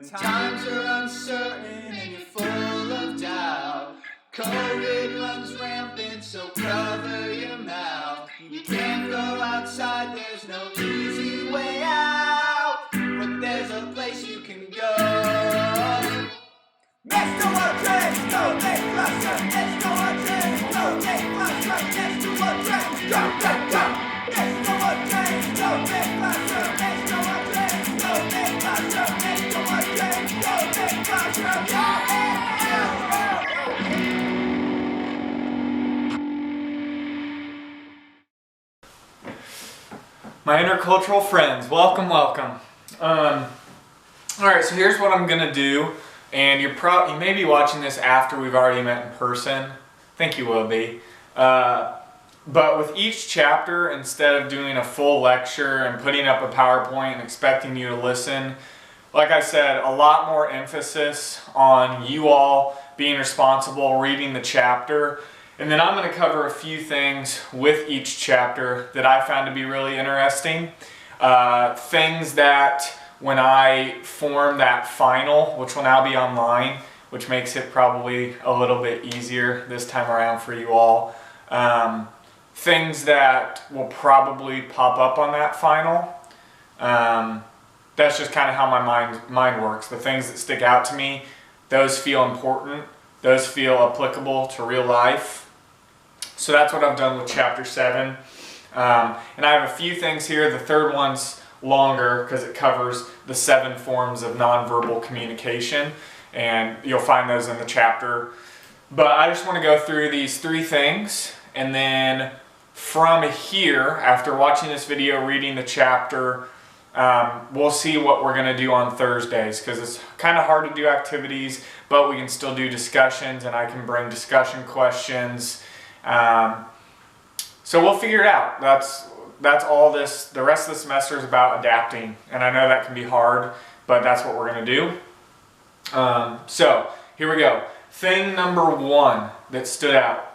When times are uncertain and you're full of doubt, COVID runs rampant, so cover your mouth. You can't go outside, there's no easy way out, but there's a place you can go. Next to a train, no take cluster. Next to a train, no take cluster. Next to a train, go, go, go. Next to a train, no take cluster. Next to a train, no take cluster. Next to a train, no take cluster. My intercultural friends, welcome. Alright, so here's what I'm gonna do, and you may be watching this after we've already met in person. I think you will be. But with each chapter, instead of doing a full lecture and putting up a PowerPoint and expecting you to listen, like I said, a lot more emphasis on you all being responsible, reading the chapter. And then I'm going to cover a few things with each chapter that I found to be really interesting. Things that when I form that final, which will now be online, which makes it probably a little bit easier this time around for you all. Things that will probably pop up on that final. That's just kind of how my mind works. The things that stick out to me, those feel important. Those feel applicable to real life. So that's what I've done with chapter 7. And I have a few things here. The third one's longer because it covers the 7 forms of nonverbal communication. And you'll find those in the chapter. But I just want to go through these 3 things. And then from here, after watching this video, reading the chapter, we'll see what we're going to do on Thursdays, because it's kind of hard to do activities, but we can still do discussions, and I can bring discussion questions. So we'll figure it out. That's all this. The rest of the semester is about adapting, and I know that can be hard, but that's what we're going to do. So here we go. Thing number 1 that stood out.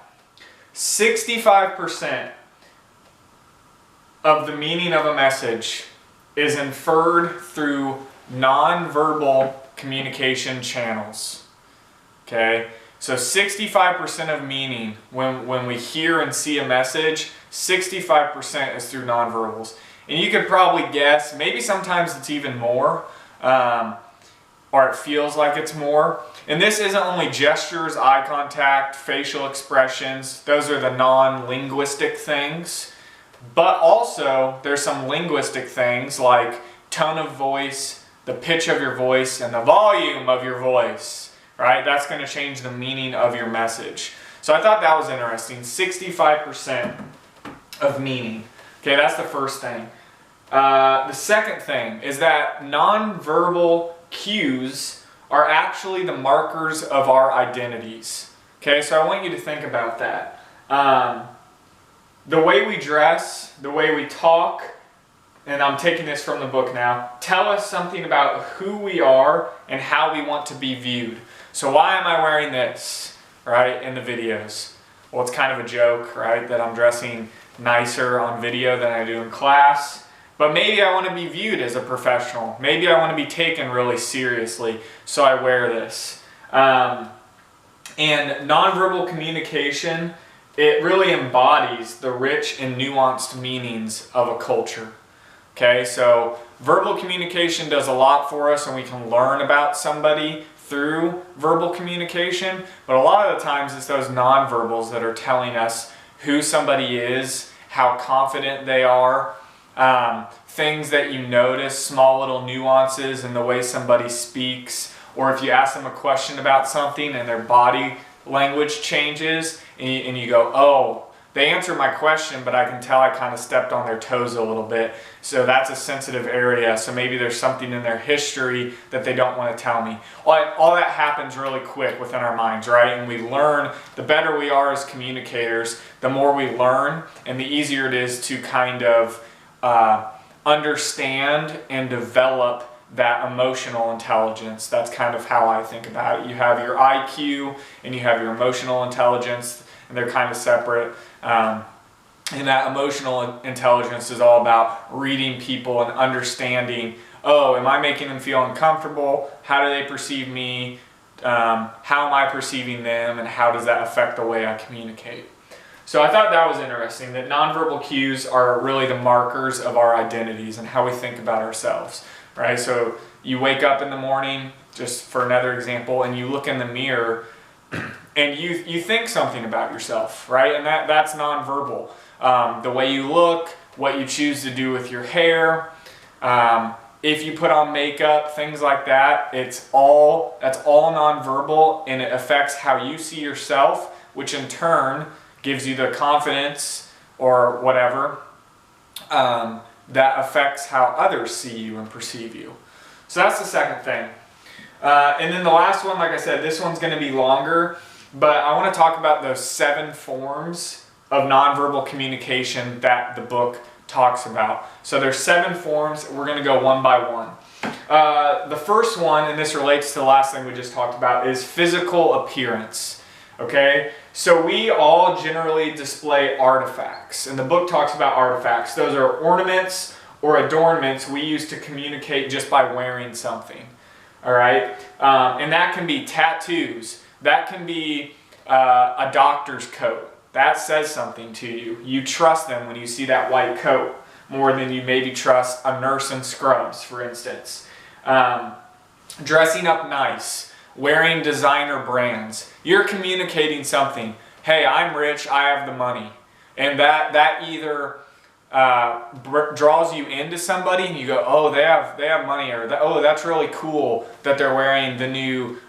65% of the meaning of a message is inferred through nonverbal communication channels. Okay? So 65% of meaning, when we hear and see a message, 65% is through nonverbals. And you could probably guess, maybe sometimes it's even more, or it feels like it's more. And this isn't only gestures, eye contact, facial expressions. Those are the non-linguistic things. But also, there's some linguistic things like tone of voice, the pitch of your voice, and the volume of your voice. Right? That's going to change the meaning of your message. So I thought that was interesting. 65% of meaning. Okay, that's the first thing. The second thing is that nonverbal cues are actually the markers of our identities. Okay, so I want you to think about that. The way we dress, the way we talk, and I'm taking this from the book now, tell us something about who we are and how we want to be viewed. So why am I wearing this, right, in the videos? Well, it's kind of a joke, right, that I'm dressing nicer on video than I do in class. But maybe I want to be viewed as a professional. Maybe I want to be taken really seriously, so I wear this. And nonverbal communication, it really embodies the rich and nuanced meanings of a culture. Okay, so verbal communication does a lot for us, and we can learn about somebody through verbal communication, but a lot of the times it's those nonverbals that are telling us who somebody is, how confident they are, things that you notice, small little nuances in the way somebody speaks, or if you ask them a question about something and their body language changes, and you go, oh, they answered my question, but I can tell I kind of stepped on their toes a little bit. So that's a sensitive area. So maybe there's something in their history that they don't want to tell me. All that happens really quick within our minds, right? And we learn, the better we are as communicators, the more we learn, and the easier it is to kind of understand and develop that emotional intelligence. That's kind of how I think about it. You have your IQ and you have your emotional intelligence, and they're kind of separate. And that emotional intelligence is all about reading people and understanding oh, am I making them feel uncomfortable? How do they perceive me? How am I perceiving them? And how does that affect the way I communicate? So I thought that was interesting, that nonverbal cues are really the markers of our identities and how we think about ourselves, right? So you wake up in the morning, just for another example, and you look in the mirror and you think something about yourself, right? And that's nonverbal. The way you look, what you choose to do with your hair, if you put on makeup, things like that, that's all nonverbal, and it affects how you see yourself, which in turn gives you the confidence or whatever that affects how others see you and perceive you. So that's the second thing. And then the last one, like I said, this one's going to be longer, but I want to talk about those 7 forms of nonverbal communication that the book talks about. So there's 7 forms. We're going to go one by one. The first one, and this relates to the last thing we just talked about, is physical appearance. Okay, so we all generally display artifacts, and the book talks about artifacts. Those are ornaments or adornments we use to communicate just by wearing something. All right, and that can be tattoos. That can be a doctor's coat. That says something to you. You trust them when you see that white coat more than you maybe trust a nurse in scrubs, for instance. Dressing up nice. Wearing designer brands. You're communicating something. Hey, I'm rich, I have the money. And that either draws you into somebody and you go, oh, they have money, or oh, that's really cool that they're wearing the new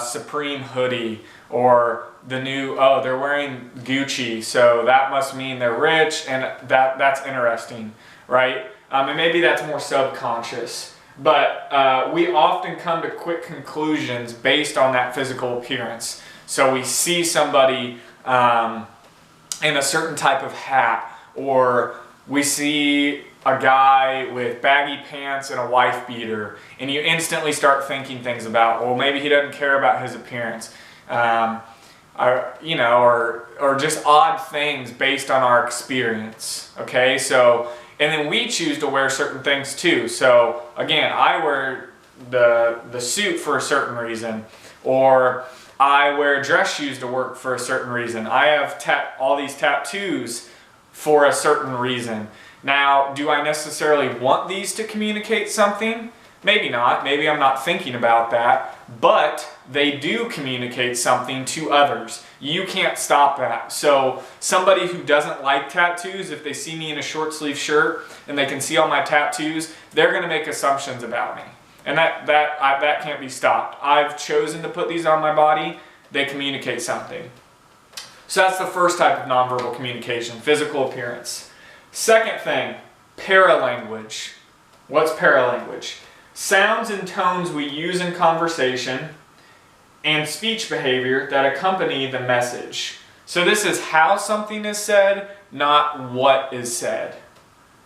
Supreme hoodie, or the new, oh, they're wearing Gucci, so that must mean they're rich, and that's interesting, right? And maybe that's more subconscious. But we often come to quick conclusions based on that physical appearance. So we see somebody in a certain type of hat, or we see a guy with baggy pants and a wife beater, and you instantly start thinking things about, well, maybe he doesn't care about his appearance, or just odd things based on our experience. Okay, so. And then we choose to wear certain things too. So again, I wear the suit for a certain reason, or I wear dress shoes to work for a certain reason. I have all these tattoos for a certain reason. Now, do I necessarily want these to communicate something? Maybe not. Maybe I'm not thinking about that. But they do communicate something to others. You can't stop that. So somebody who doesn't like tattoos, if they see me in a short sleeve shirt and they can see all my tattoos, they're going to make assumptions about me. And that can't be stopped. I've chosen to put these on my body. They communicate something. So that's the first type of nonverbal communication, physical appearance. Second thing, paralanguage. What's paralanguage? Sounds and tones we use in conversation and speech behavior that accompany the message. So this is how something is said, not what is said.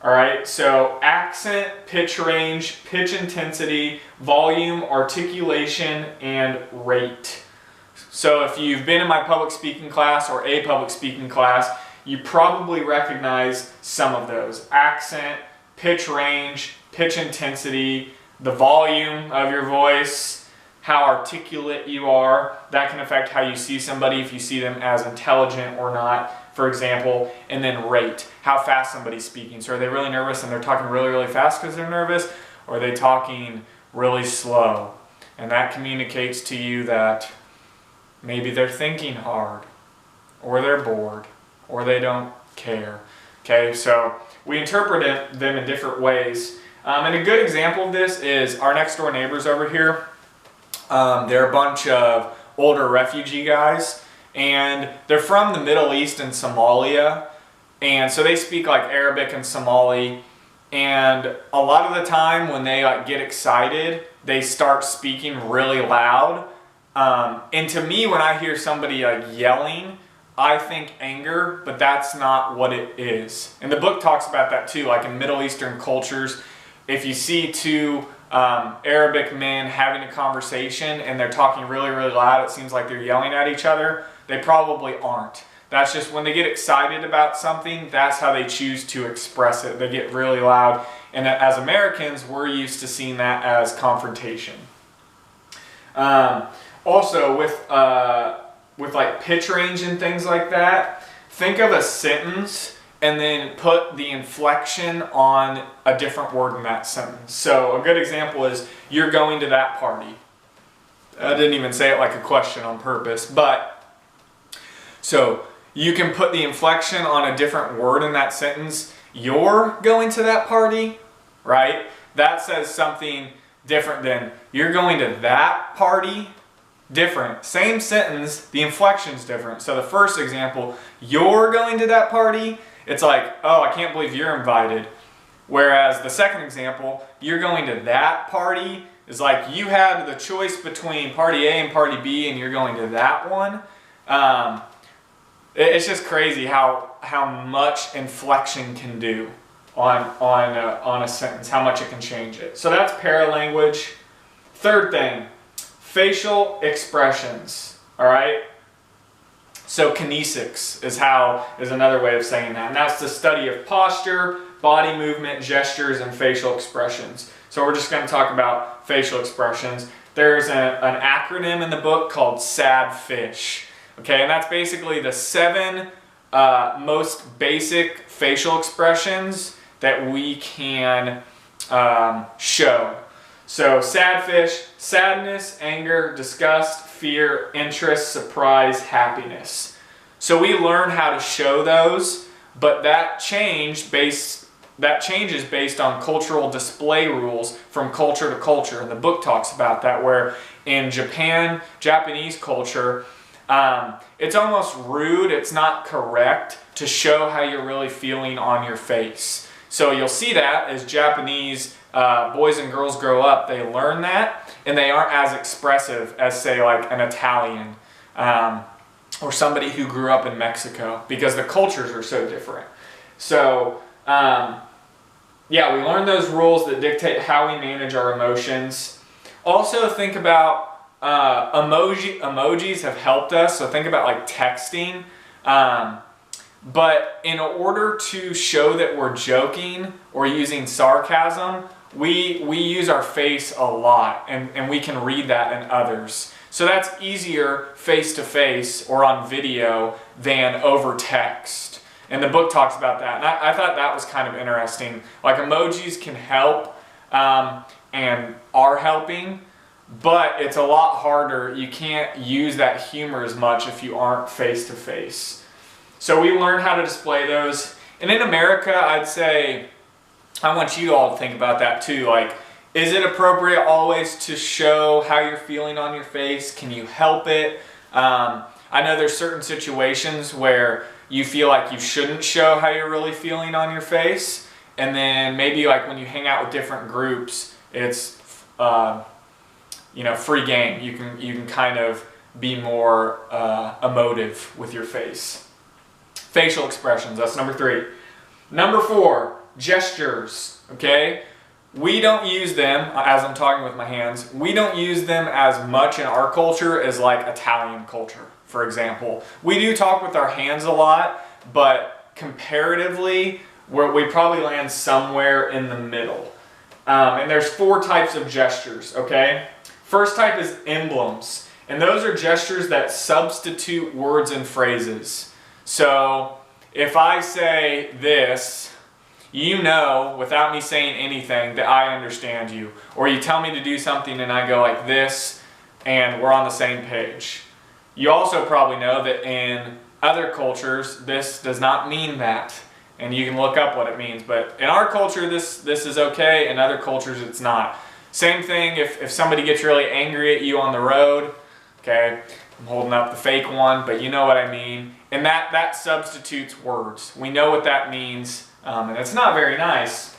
All right, so accent, pitch range, pitch intensity, volume, articulation, and rate. So if you've been in my public speaking class or a public speaking class, you probably recognize some of those. Accent, pitch range, pitch intensity, the volume of your voice, how articulate you are. That can affect how you see somebody, if you see them as intelligent or not, for example. And then rate, how fast somebody's speaking. So are they really nervous and they're talking really, really fast because they're nervous? Or are they talking really slow? And that communicates to you that maybe they're thinking hard, or they're bored, or they don't care. Okay, so we interpret them in different ways. And a good example of this is our next door neighbors over here. They're a bunch of older refugee guys, and they're from the Middle East and Somalia, and so they speak like Arabic and Somali, and a lot of the time when they get excited, they start speaking really loud. And to me, when I hear somebody yelling, I think anger, but that's not what it is. And the book talks about that too, like in Middle Eastern cultures, if you see two Arabic men having a conversation and they're talking really, really loud, it seems like they're yelling at each other. They probably aren't. That's just when they get excited about something, that's how they choose to express it. They get really loud And as Americans, we're used to seeing that as confrontation. Also, with like pitch range and things like that, think of a sentence and then put the inflection on a different word in that sentence. So a good example is, you're going to that party. I didn't even say it like a question on purpose, but so you can put the inflection on a different word in that sentence. You're going to that party, right? That says something different than you're going to that party. Different. Same sentence, the inflection's different. So the first example, you're going to that party, it's like, oh, I can't believe you're invited. Whereas the second example, you're going to that party, is like you had the choice between party A and party B and you're going to that one. It's just crazy how much inflection can do on a sentence, how much it can change it. So that's paralanguage. Third thing, facial expressions, all right? So kinesics is another way of saying that, and that's the study of posture, body movement, gestures, and facial expressions. So we're just going to talk about facial expressions. There's an acronym in the book called SADFISH, okay, and that's basically the 7 most basic facial expressions that we can show. So SADFISH, sadness, anger, disgust, fear, interest, surprise, happiness. So we learn how to show those, but that changes based on cultural display rules from culture to culture. And the book talks about that, where in Japanese culture, it's almost rude, it's not correct to show how you're really feeling on your face. So you'll see that as Japanese boys and girls grow up, they learn that, and they aren't as expressive as, say, like an Italian or somebody who grew up in Mexico, because the cultures are so different. So yeah, we learn those rules that dictate how we manage our emotions. Also think about emojis have helped us, so think about like texting. But in order to show that we're joking or using sarcasm, we use our face a lot, and we can read that in others. So that's easier face-to-face or on video than over text. And the book talks about that, and I thought that was kind of interesting. Like, emojis can help and are helping, but it's a lot harder. You can't use that humor as much if you aren't face-to-face. So we learn how to display those. And in America, I'd say, I want you all to think about that too. Like, is it appropriate always to show how you're feeling on your face? Can you help it? I know there's certain situations where you feel like you shouldn't show how you're really feeling on your face. And then maybe like when you hang out with different groups, it's free game. You can kind of be more emotive with your face. Facial expressions, that's number 3. Number 4, gestures, okay? We don't use them, as I'm talking with my hands, we don't use them as much in our culture as like Italian culture, for example. We do talk with our hands a lot, but comparatively, we probably land somewhere in the middle. And there's 4 types of gestures, okay? First type is emblems, and those are gestures that substitute words and phrases. So if I say this, you know, without me saying anything, that I understand you. Or you tell me to do something and I go like this, and we're on the same page. You also probably know that in other cultures, this does not mean that. And you can look up what it means. But in our culture, this is okay. In other cultures, it's not. Same thing if somebody gets really angry at you on the road. Okay, I'm holding up the fake one, but you know what I mean. And that substitutes words. We know what that means, and it's not very nice.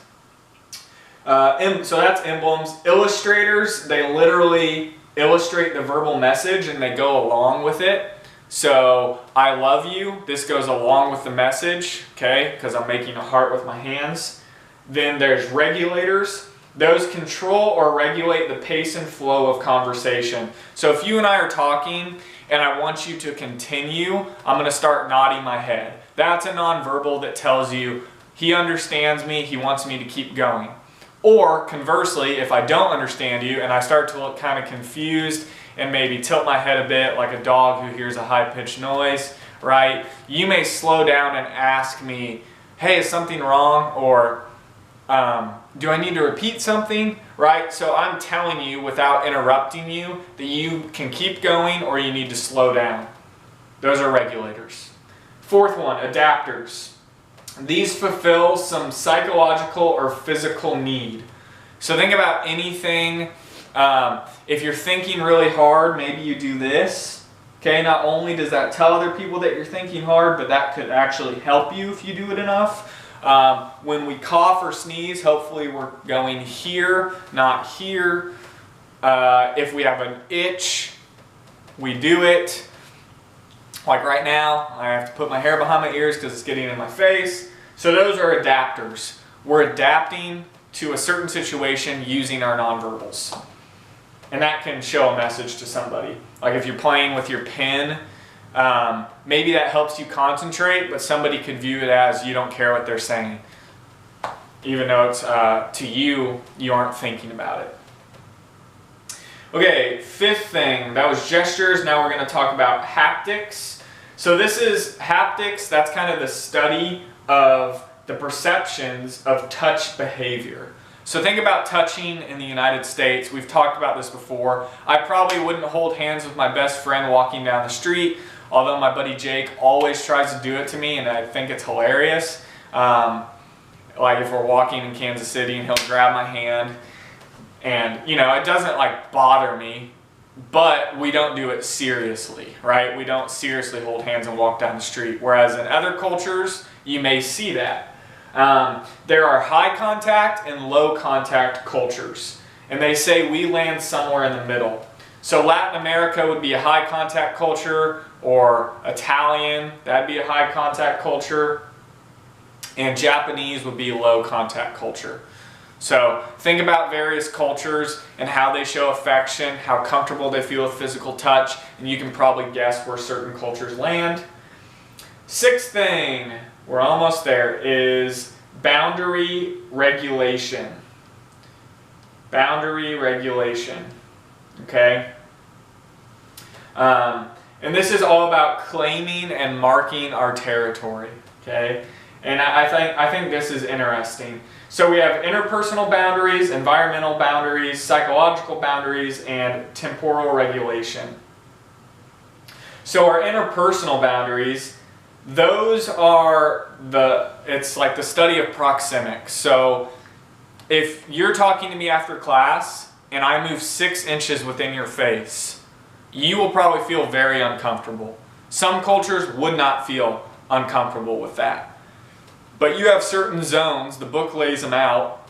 So that's emblems. Illustrators, they literally illustrate the verbal message and they go along with it. So, I love you, this goes along with the message, okay, because I'm making a heart with my hands. Then there's regulators. Those control or regulate the pace and flow of conversation. So if you and I are talking and I want you to continue, I'm going to start nodding my head. That's a nonverbal that tells you he understands me, he wants me to keep going. Or conversely, if I don't understand you and I start to look kind of confused and maybe tilt my head a bit like a dog who hears a high-pitched noise, right? You may slow down and ask me, hey, is something wrong? Or do I need to repeat something, right? So I'm telling you without interrupting you that you can keep going or you need to slow down. Those are regulators. Fourth one, adapters. These fulfill some psychological or physical need. So think about anything. If you're thinking really hard, maybe you do this. Okay, not only does that tell other people that you're thinking hard, but that could actually help you if you do it enough. When we cough or sneeze, hopefully we're going here, not here. If we have an itch, we do it. Like right now, I have to put my hair behind my ears because it's getting in my face. So those are adapters. We're adapting to a certain situation using our nonverbals. And that can show a message to somebody. Like if you're playing with your pen, maybe that helps you concentrate, but somebody could view it as you don't care what they're saying. Even though it's to you, you aren't thinking about it. Okay, fifth thing, that was gestures. Now we're going to talk about haptics. So this is haptics, that's kind of the study of the perceptions of touch behavior. So think about touching in the United States. We've talked about this before. I probably wouldn't hold hands with my best friend walking down the street, although my buddy Jake always tries to do it to me and I think it's hilarious. Like if we're walking in Kansas City and he'll grab my hand. And, you know, it doesn't like bother me, but we don't do it seriously, right? We don't seriously hold hands and walk down the street. Whereas in other cultures, you may see that. There are high contact and low contact cultures. And they say we land somewhere in the middle. So Latin America would be a high contact culture, or Italian, that'd be a high contact culture. And Japanese would be a low contact culture. So think about various cultures and how they show affection, how comfortable they feel with physical touch, and you can probably guess where certain cultures land. Sixth thing, we're almost there, is boundary regulation. Boundary regulation, okay? And this is all about claiming and marking our territory, okay? And I think this is interesting. So we have interpersonal boundaries, environmental boundaries, psychological boundaries, and temporal regulation. So our interpersonal boundaries, those are it's like the study of proxemics. So if you're talking to me after class and I move 6 inches within your face, you will probably feel very uncomfortable. Some cultures would not feel uncomfortable with that. But you have certain zones, the book lays them out.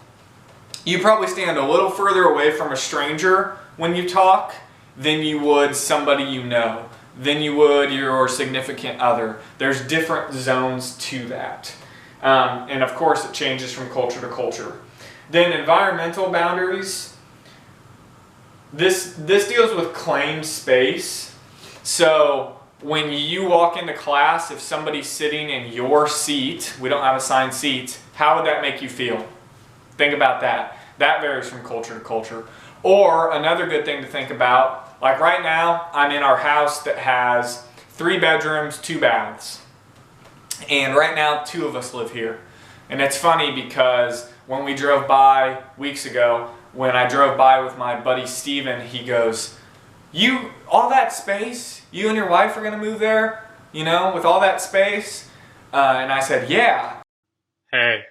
You probably stand a little further away from a stranger when you talk than you would somebody you know, than you would your significant other. There's different zones to that. And of course it changes from culture to culture. Then environmental boundaries. This deals with claimed space. So when you walk into class, if somebody's sitting in your seat, we don't have assigned seats, how would that make you feel? Think about that. That varies from culture to culture. Or another good thing to think about, like right now, I'm in our house that has 3 bedrooms, 2 baths. And right now, 2 of us live here. And it's funny because when we drove by weeks ago, when I drove by with my buddy Steven, he goes, all that space, you and your wife are going to move there, you know, with all that space? And I said, yeah. Hey,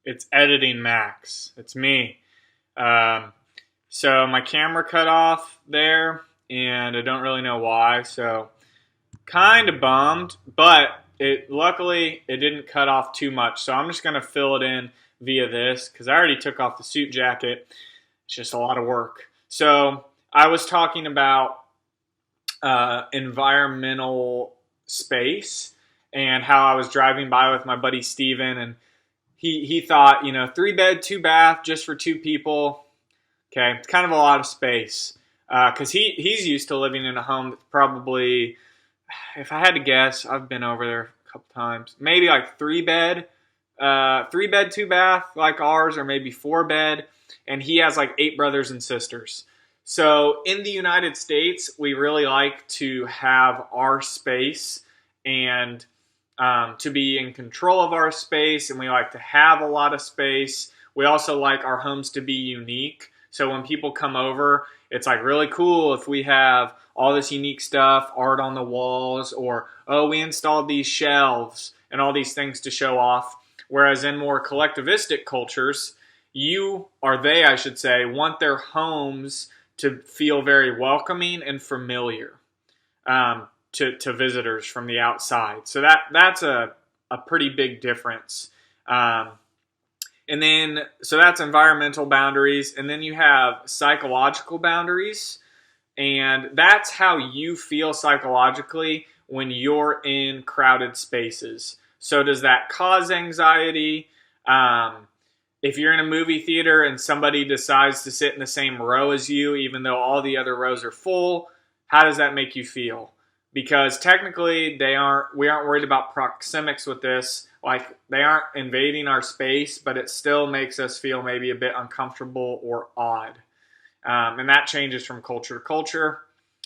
it's editing Max. It's me. So my camera cut off there, and I don't really know why, so kind of bummed, but luckily it didn't cut off too much, so I'm just going to fill it in via this, because I already took off the suit jacket. It's just a lot of work. So I was talking about environmental space and how I was driving by with my buddy Steven, and he thought, 3 bed, 2 bath just for 2 people. Okay, it's kind of a lot of space because he's used to living in a home that's probably, if I had to guess, I've been over there a couple times, maybe like 3 bed, 2 bath like ours, or maybe 4 bed. and he has like 8 brothers and sisters. So in the United States, we really like to have our space and to be in control of our space, and we like to have a lot of space. We also like our homes to be unique. So when people come over, it's like really cool if we have all this unique stuff, art on the walls, or, oh, we installed these shelves and all these things to show off. Whereas in more collectivistic cultures, they, I should say, want their homes to feel very welcoming and familiar to visitors from the outside. So that's a pretty big difference. And then, so that's environmental boundaries. And then you have psychological boundaries. And that's how you feel psychologically when you're in crowded spaces. So does that cause anxiety? If you're in a movie theater and somebody decides to sit in the same row as you, even though all the other rows are full, how does that make you feel? Because technically we aren't worried about proxemics with this. Like, they aren't invading our space, but it still makes us feel maybe a bit uncomfortable or odd. And that changes from culture to culture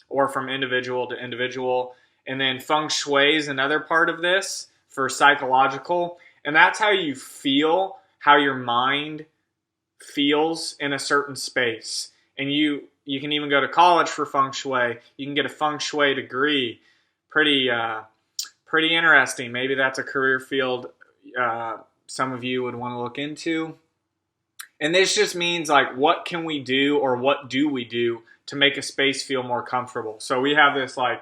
or from individual to individual. And then feng shui is another part of this for psychological. And that's how you feel, how your mind feels in a certain space. And you can even go to college for feng shui. You can get a feng shui degree. Pretty interesting. Maybe that's a career field some of you would want to look into. And this just means, like, what can we do, or what do we do to make a space feel more comfortable? So we have this like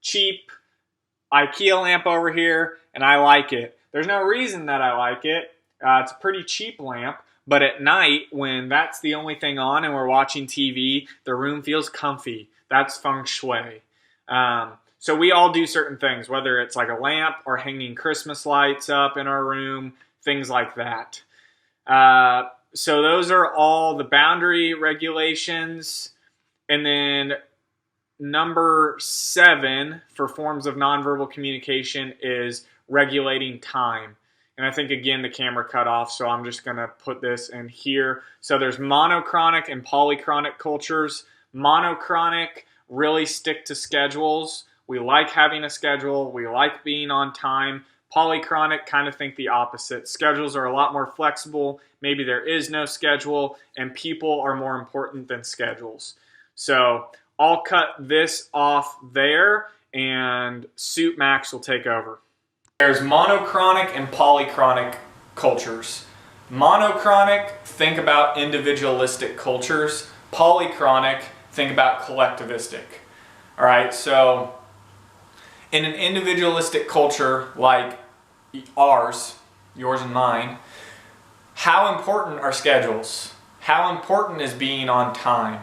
cheap IKEA lamp over here, and I like it. There's no reason that I like it. It's a pretty cheap lamp, but at night, when that's the only thing on and we're watching TV, the room feels comfy. That's feng shui. So we all do certain things, whether it's like a lamp or hanging Christmas lights up in our room, things like that. So those are all the boundary regulations. And then number 7 for forms of nonverbal communication is regulating time. And I think, again, the camera cut off, so I'm just going to put this in here. So there's monochronic and polychronic cultures. Monochronic really stick to schedules. We like having a schedule. We like being on time. Polychronic kind of think the opposite. Schedules are a lot more flexible. Maybe there is no schedule, and people are more important than schedules. So I'll cut this off there, and Suit Max will take over. There's monochronic and polychronic cultures. Monochronic, think about individualistic cultures. Polychronic, think about collectivistic. All right, so in an individualistic culture like ours, yours and mine, how important are schedules? How important is being on time?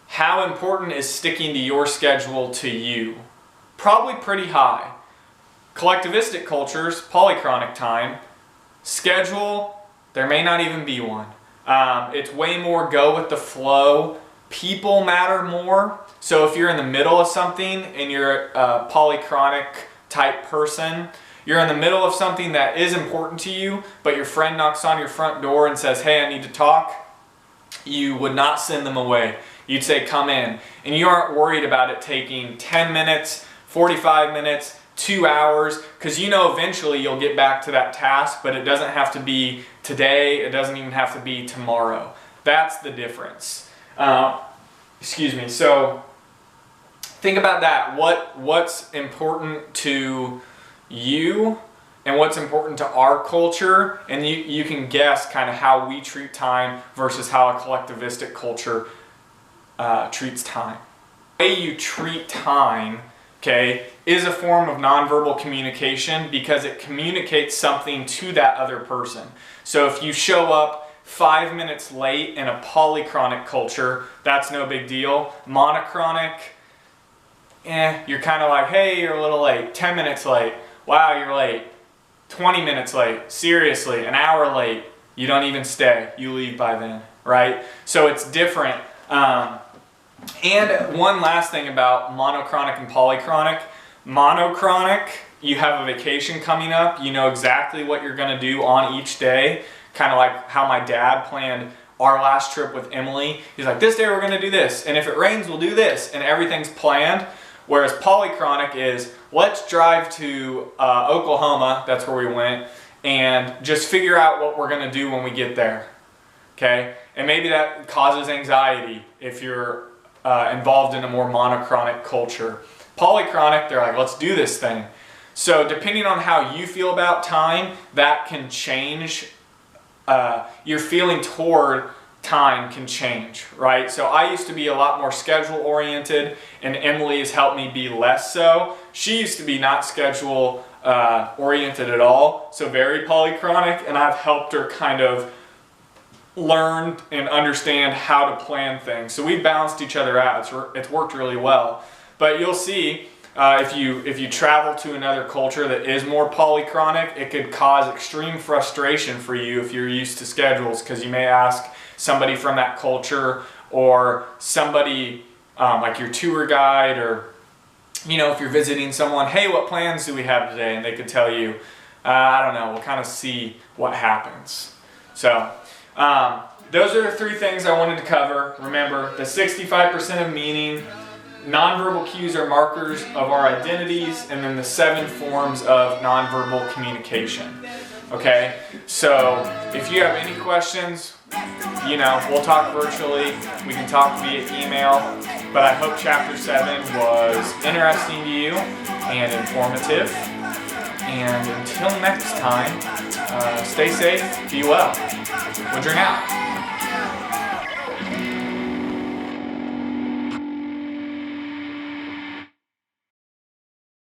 How important is sticking to your schedule to you? Probably pretty high. Collectivistic cultures, polychronic time, schedule, there may not even be one. It's way more go with the flow. People matter more. So if you're in the middle of something and you're a polychronic type person, you're in the middle of something that is important to you, but your friend knocks on your front door and says, hey, I need to talk, you would not send them away. You'd say, come in. And you aren't worried about it taking 10 minutes, 45 minutes, 2 hours, because you know eventually you'll get back to that task, but it doesn't have to be today, it doesn't even have to be tomorrow. That's the difference. So think about that. What's important to you and what's important to our culture, and you can guess kind of how we treat time versus how a collectivistic culture treats time. The way you treat time, okay, is a form of nonverbal communication because it communicates something to that other person. So if you show up 5 minutes late in a polychronic culture, that's no big deal. Monochronic, you're kind of like, hey, you're a little late. 10 minutes late. Wow, you're late. 20 minutes late. Seriously, an hour late. You don't even stay. You leave by then, right? So it's different. And one last thing about monochronic and polychronic. Monochronic, you have a vacation coming up. You know exactly what you're going to do on each day. Kind of like how my dad planned our last trip with Emily. He's like, this day we're going to do this, and if it rains, we'll do this, and everything's planned. Whereas polychronic is, let's drive to Oklahoma, that's where we went, and just figure out what we're going to do when we get there. Okay? And maybe that causes anxiety if you're involved in a more monochronic culture. Polychronic, they're like, let's do this thing. So depending on how you feel about time, that can change. Your feeling toward time can change, right? So I used to be a lot more schedule oriented, and Emily has helped me be less so. She used to be not schedule oriented at all, so very polychronic, and I've helped her kind of learn and understand how to plan things. So we've balanced each other out. It's worked really well. But you'll see, if you travel to another culture that is more polychronic, it could cause extreme frustration for you if you're used to schedules, because you may ask somebody from that culture or somebody like your tour guide, or if you're visiting someone, hey, what plans do we have today? And they could tell you, I don't know, we'll kind of see what happens. So those are the 3 things I wanted to cover. Remember, the 65% of meaning, nonverbal cues are markers of our identities, and then the 7 forms of nonverbal communication. Okay, so if you have any questions, we'll talk virtually, we can talk via email, but I hope Chapter 7 was interesting to you and informative. And until next time, stay safe, be well. Woodring out.